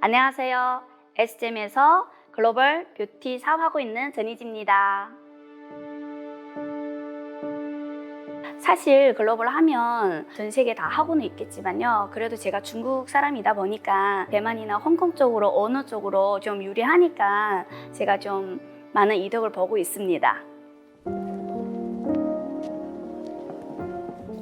안녕하세요. SGM에서 글로벌 뷰티 사업하고 있는 전희지입니다. 사실 글로벌 하면 전 세계 다 하고는 있겠지만요. 그래도 제가 중국 사람이다 보니까 대만이나 홍콩 쪽으로 어느 쪽으로 좀 유리하니까 제가 좀 많은 이득을 보고 있습니다.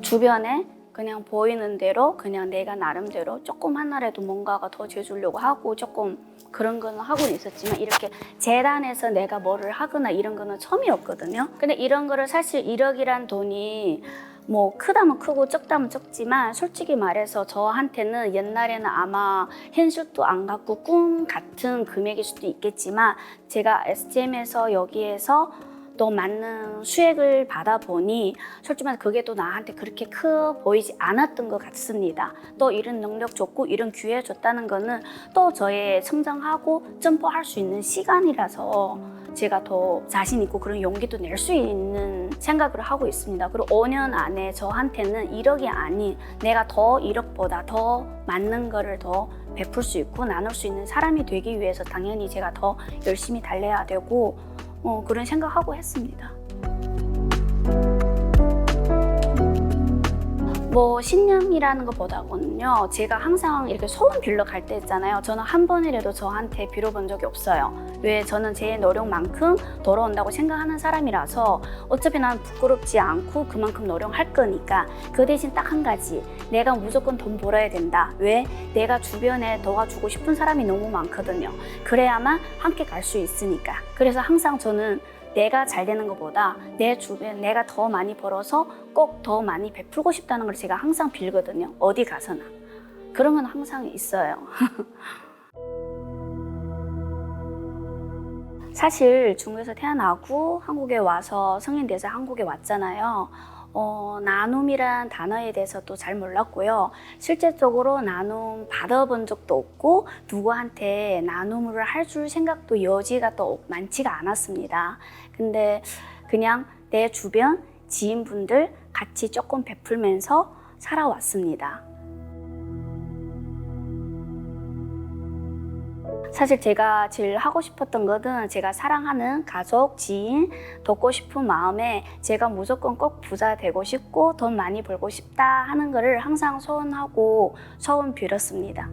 주변에 그냥 보이는 대로 그냥 내가 나름대로 조금 하나라도 뭔가가 더 재주려고 하고 조금 그런 거는 하고는 있었지만 이렇게 재단에서 내가 뭐를 하거나 이런 거는 처음이었거든요. 근데 이런 거를 사실 1억이란 돈이 뭐 크다면 크고 적다면 적지만 솔직히 말해서 저한테는 옛날에는 아마 현실도 안 갖고 꿈 같은 금액일 수도 있겠지만 제가 SGM에서 여기에서 또 맞는 수익을 받아보니 솔직히 말해서 그게 또 나한테 그렇게 커 보이지 않았던 것 같습니다. 또 이런 능력 줬고 이런 기회 줬다는 거는 또 저의 성장하고 점프할 수 있는 시간이라서 제가 더 자신 있고 그런 용기도 낼 수 있는 생각을 하고 있습니다. 그리고 5년 안에 저한테는 1억이 아닌 내가 더 1억보다 더 맞는 거를 더 베풀 수 있고 나눌 수 있는 사람이 되기 위해서 당연히 제가 더 열심히 달려야 되고 그런 생각하고 했습니다. 뭐 신념이라는 것보다는요, 제가 항상 이렇게 소원 빌러 갈 때 있잖아요. 저는 한 번이라도 저한테 빌어본 적이 없어요. 왜? 저는 제 노력만큼 돌아온다고 생각하는 사람이라서 어차피 난 부끄럽지 않고 그만큼 노력할 거니까 그 대신 딱 한 가지, 내가 무조건 돈 벌어야 된다. 왜? 내가 주변에 도와주고 싶은 사람이 너무 많거든요. 그래야만 함께 갈 수 있으니까. 그래서 항상 저는 내가 잘 되는 것보다 내 주변 내가 더 많이 벌어서 꼭 더 많이 베풀고 싶다는 걸 제가 항상 빌거든요. 어디 가서나. 그런 건 항상 있어요. 사실 중국에서 태어나고 한국에 와서 성인 돼서 한국에 왔잖아요. 나눔이란 단어에 대해서도 잘 몰랐고요. 실제적으로 나눔 받아본 적도 없고 누구한테 나눔을 해줄 생각도 여지가 또 많지가 않았습니다. 근데 그냥 내 주변 지인분들 같이 조금 베풀면서 살아왔습니다. 사실 제가 제일 하고 싶었던 것은 제가 사랑하는 가족, 지인 돕고 싶은 마음에 제가 무조건 꼭 부자 되고 싶고 돈 많이 벌고 싶다 하는 거를 항상 소원하고 소원 빌었습니다.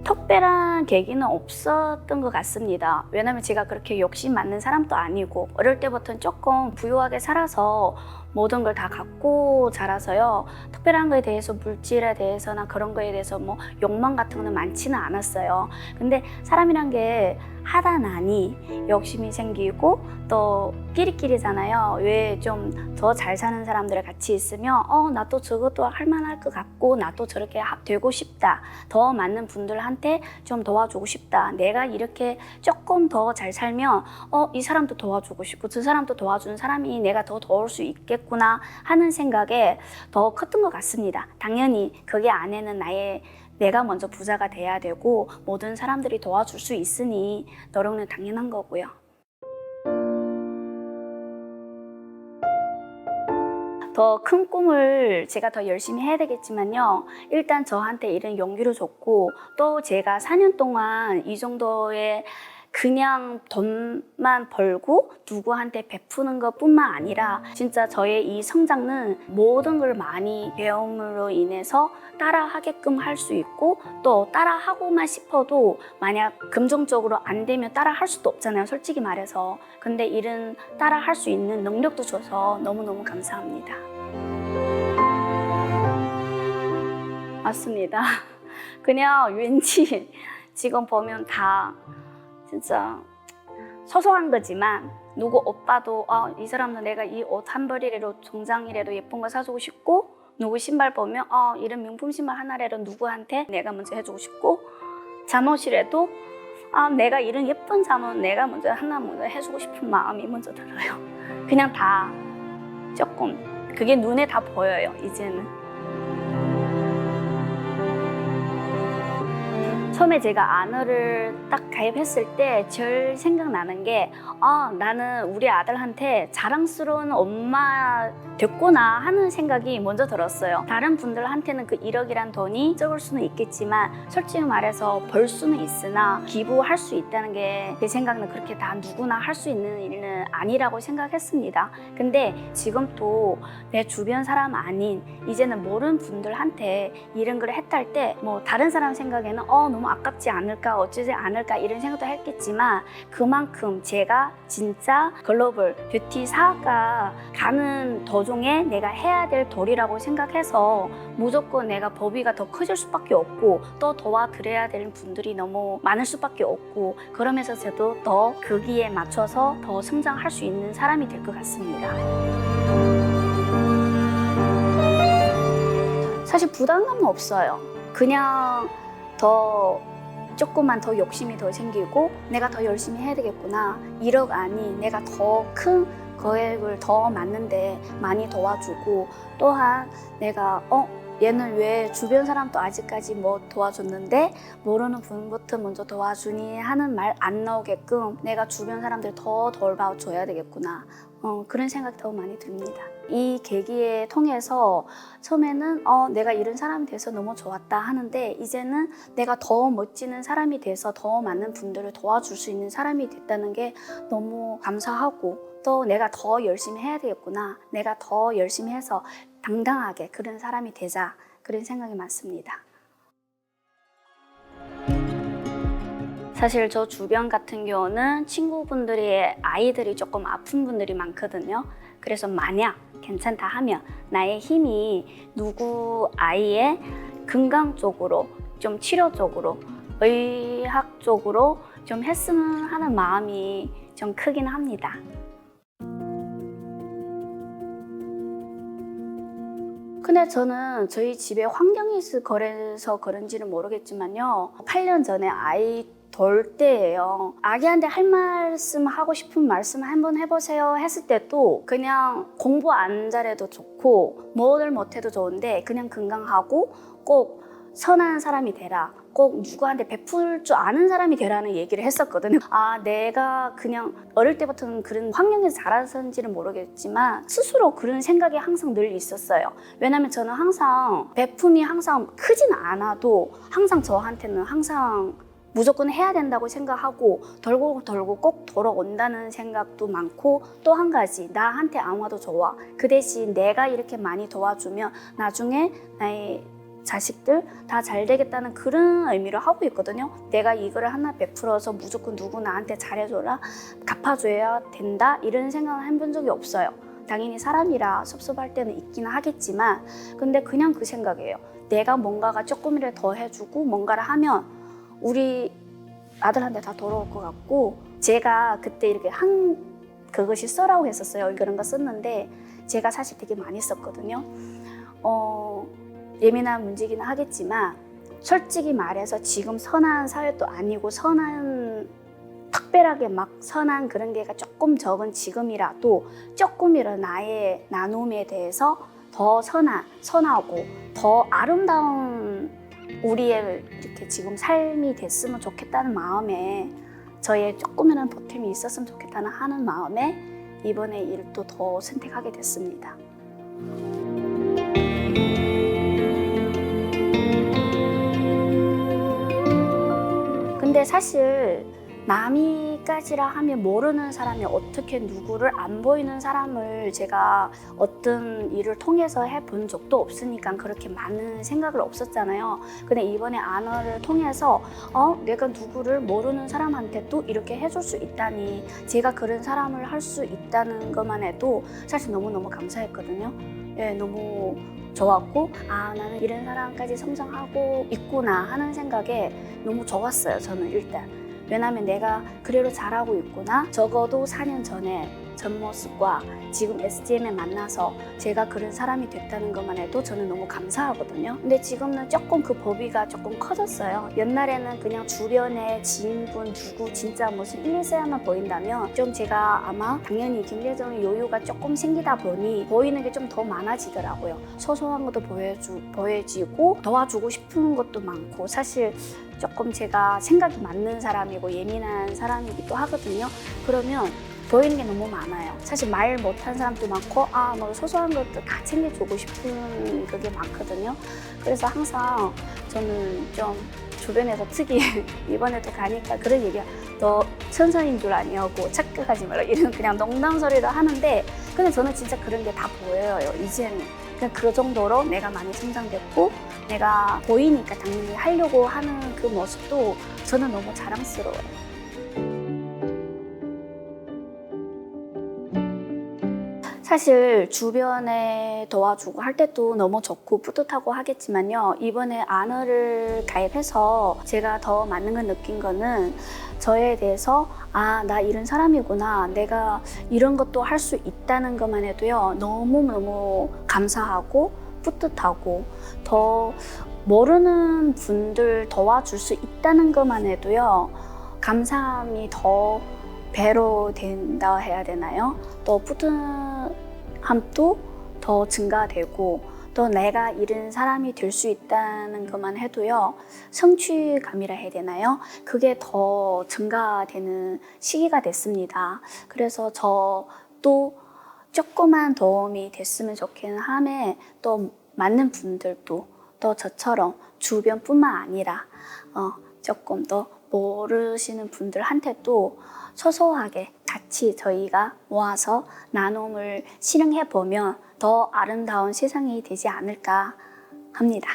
특별한 계기는 없었던 것 같습니다. 왜냐면 제가 그렇게 욕심 많은 사람도 아니고 어릴 때부터는 조금 부유하게 살아서 모든 걸 다 갖고 자라서요. 특별한 거에 대해서 물질에 대해서나 그런 거에 대해서 뭐 욕망 같은 거는 많지는 않았어요. 근데 사람이란 게 하다 나니 욕심이 생기고 또 끼리끼리잖아요. 왜 좀 더 잘 사는 사람들 같이 있으면 나 또 저것도 할 만할 것 같고 나 또 저렇게 되고 싶다. 더 많은 분들한테 좀 도와주고 싶다. 내가 이렇게 조금 더 잘 살면 이 사람도 도와주고 싶고 저 사람도 도와주는 사람이 내가 더 도울 수 있겠구나 하는 생각에 더 컸던 것 같습니다. 당연히 그게 안에는 내가 먼저 부자가 돼야 되고 모든 사람들이 도와줄 수 있으니 노력은 당연한 거고요. 더 큰 꿈을 제가 더 열심히 해야 되겠지만요. 일단 저한테 이런 용기를 줬고 또 제가 4년 동안 이 정도의 그냥 돈만 벌고 누구한테 베푸는 것뿐만 아니라 진짜 저의 이 성장은 모든 걸 많이 배움으로 인해서 따라하게끔 할 수 있고 또 따라하고만 싶어도 만약 금전적으로 안 되면 따라할 수도 없잖아요. 솔직히 말해서. 근데 이런 따라할 수 있는 능력도 줘서 너무너무 감사합니다. 맞습니다. 그냥 왠지 지금 보면 다 진짜 소소한 거지만 누구 오빠도 이 사람도 내가 이 옷 한 벌이라도 정장이라도 예쁜 거 사주고 싶고 누구 신발 보면 이런 명품 신발 하나라도 누구한테 내가 먼저 해주고 싶고 잠옷이라도 내가 이런 예쁜 잠옷 내가 먼저 하나 먼저 해주고 싶은 마음이 먼저 들어요. 그냥 다 조금 그게 눈에 다 보여요. 이제는 처음에 제가 아너를 딱 가입했을 때 제일 생각나는 게 나는 우리 아들한테 자랑스러운 엄마 됐구나 하는 생각이 먼저 들었어요. 다른 분들한테는 그 1억이란 돈이 적을 수는 있겠지만 솔직히 말해서 벌 수는 있으나 기부할 수 있다는 게 제 생각은 그렇게 다 누구나 할 수 있는 일은 아니라고 생각했습니다. 근데 지금 또 내 주변 사람 아닌 이제는 모르는 분들한테 이런 걸 했달 때 뭐 다른 사람 생각에는 너무 아깝지 않을까 어쩌지 않을까 이런 생각도 했겠지만 그만큼 제가 진짜 글로벌 뷰티 사가 가는 도중에 내가 해야 될 도리라고 생각해서 무조건 내가 범위가 더 커질 수밖에 없고 또 도와드려야 되는 분들이 너무 많을 수밖에 없고 그러면서 저도 더 거기에 맞춰서 더 성장할 수 있는 사람이 될 것 같습니다. 사실 부담감은 없어요. 그냥 조금만 더 욕심이 더 생기고 내가 더 열심히 해야 되겠구나. 1억 아니 내가 더 큰 거액을 더 맞는데 많이 도와주고 또한 내가 얘는 왜 주변 사람도 아직까지 뭐 도와줬는데 모르는 분부터 먼저 도와주니 하는 말 안 나오게끔 내가 주변 사람들 더 돌봐줘야 되겠구나. 그런 생각이 더 많이 듭니다. 이 계기에 통해서 처음에는 내가 이런 사람이 돼서 너무 좋았다 하는데 이제는 내가 더 멋지는 사람이 돼서 더 많은 분들을 도와줄 수 있는 사람이 됐다는 게 너무 감사하고 또 내가 더 열심히 해야 되겠구나. 내가 더 열심히 해서 당당하게 그런 사람이 되자. 그런 생각이 많습니다. 사실 저 주변 같은 경우는 친구분들이 아이들이 조금 아픈 분들이 많거든요. 그래서 만약 괜찮다 하면 나의 힘이 누구 아이의 건강 쪽으로 좀 치료 쪽으로 의학 쪽으로 좀 했으면 하는 마음이 좀 크긴 합니다. 근데 저는 저희 집에 환경이 그래서 그런지는 모르겠지만요. 8년 전에 아이 돌 때예요. 아기한테 할 말씀 하고 싶은 말씀 한번 해보세요 했을 때도 그냥 공부 안 잘해도 좋고 뭐를 못해도 좋은데 그냥 건강하고 꼭 선한 사람이 되라. 꼭 누구한테 베풀 줄 아는 사람이 되라는 얘기를 했었거든요. 내가 그냥 어릴 때부터는 그런 환경에서 자라서인지는 모르겠지만 스스로 그런 생각이 항상 늘 있었어요. 왜냐면 저는 항상 베품이 항상 크진 않아도 항상 저한테는 항상 무조건 해야 된다고 생각하고 돌고 꼭 돌아온다는 생각도 많고 또 한 가지 나한테 안 와도 좋아. 그 대신 내가 이렇게 많이 도와주면 나중에 나의 자식들 다 잘 되겠다는 그런 의미로 하고 있거든요. 내가 이거를 하나 베풀어서 무조건 누구 나한테 잘해줘라 갚아줘야 된다 이런 생각을 해본 적이 없어요. 당연히 사람이라 섭섭할 때는 있기는 하겠지만 근데 그냥 그 생각이에요. 내가 뭔가가 조금이라도 더 해주고 뭔가를 하면 우리 아들한테 다 돌아올 것 같고 제가 그때 이렇게 그것이 써라고 했었어요. 그런 거 썼는데 제가 사실 되게 많이 썼거든요. 예민한 문제기는 하겠지만 솔직히 말해서 지금 선한 사회도 아니고 특별하게 막 선한 그런 게가 조금 적은 지금이라도 조금이라도 나의 나눔에 대해서 더 선하고 더 아름다운 우리의 이렇게 지금 삶이 됐으면 좋겠다는 마음에 저의 조금이라는 보탬이 있었으면 좋겠다는 하는 마음에 이번에 일도 더 선택하게 됐습니다. 근데 사실 남이까지라 하면 모르는 사람이 어떻게 누구를 안 보이는 사람을 제가 어떤 일을 통해서 해본 적도 없으니까 그렇게 많은 생각을 없었잖아요. 근데 이번에 아너를 통해서 내가 누구를 모르는 사람한테 또 이렇게 해줄 수 있다니 제가 그런 사람을 할 수 있다는 것만 해도 사실 너무너무 감사했거든요. 예, 너무 좋았고 나는 이런 사람까지 성장하고 있구나 하는 생각에 너무 좋았어요. 저는 일단 왜냐면 내가 그래도 잘하고 있구나. 적어도 4년 전에 전 모습과 지금 SGM에 만나서 제가 그런 사람이 됐다는 것만 해도 저는 너무 감사하거든요. 근데 지금은 조금 그 범위가 조금 커졌어요. 옛날에는 그냥 주변에 지인분 누구 진짜 무슨 1, 2세야만 보인다면 좀 제가 아마 당연히 김대정의 요요가 조금 생기다 보니 보이는 게 좀 더 많아지더라고요. 소소한 것도 보여지고 도와주고 싶은 것도 많고 사실 조금 제가 생각이 맞는 사람이고 예민한 사람이기도 하거든요. 그러면 보이는 게 너무 많아요. 사실 말 못한 사람도 많고 뭐 소소한 것도 다 챙겨주고 싶은 그게 많거든요. 그래서 항상 저는 좀 주변에서 특히 이번에도 가니까 그런 얘기야. 너 천사인 줄 아냐고 착각하지 말라 이런 그냥 농담 소리도 하는데 근데 저는 진짜 그런 게 다 보여요. 이제는 그냥 그 정도로 내가 많이 성장됐고 내가 보이니까 당연히 하려고 하는 그 모습도 저는 너무 자랑스러워요. 사실 주변에 도와주고 할 때도 너무 좋고 뿌듯하고 하겠지만요. 이번에 안어를 가입해서 제가 더 맞는 걸 느낀 거는 저에 대해서 나 이런 사람이구나. 내가 이런 것도 할 수 있다는 것만 해도요. 너무너무 감사하고 뿌듯하고 더 모르는 분들 도와줄 수 있다는 것만 해도요. 감사함이 더 배로 된다 해야 되나요? 또 뿌듯함도 더 증가되고 또 내가 이런 사람이 될 수 있다는 것만 해도요 성취감이라 해야 되나요? 그게 더 증가되는 시기가 됐습니다. 그래서 저도 조그만 도움이 됐으면 좋겠는 함에 또 맞는 분들도 또 저처럼 주변뿐만 아니라 조금 더 모르시는 분들한테도 소소하게 같이 저희가 모아서 나눔을 실행해 보면 더 아름다운 세상이 되지 않을까 합니다.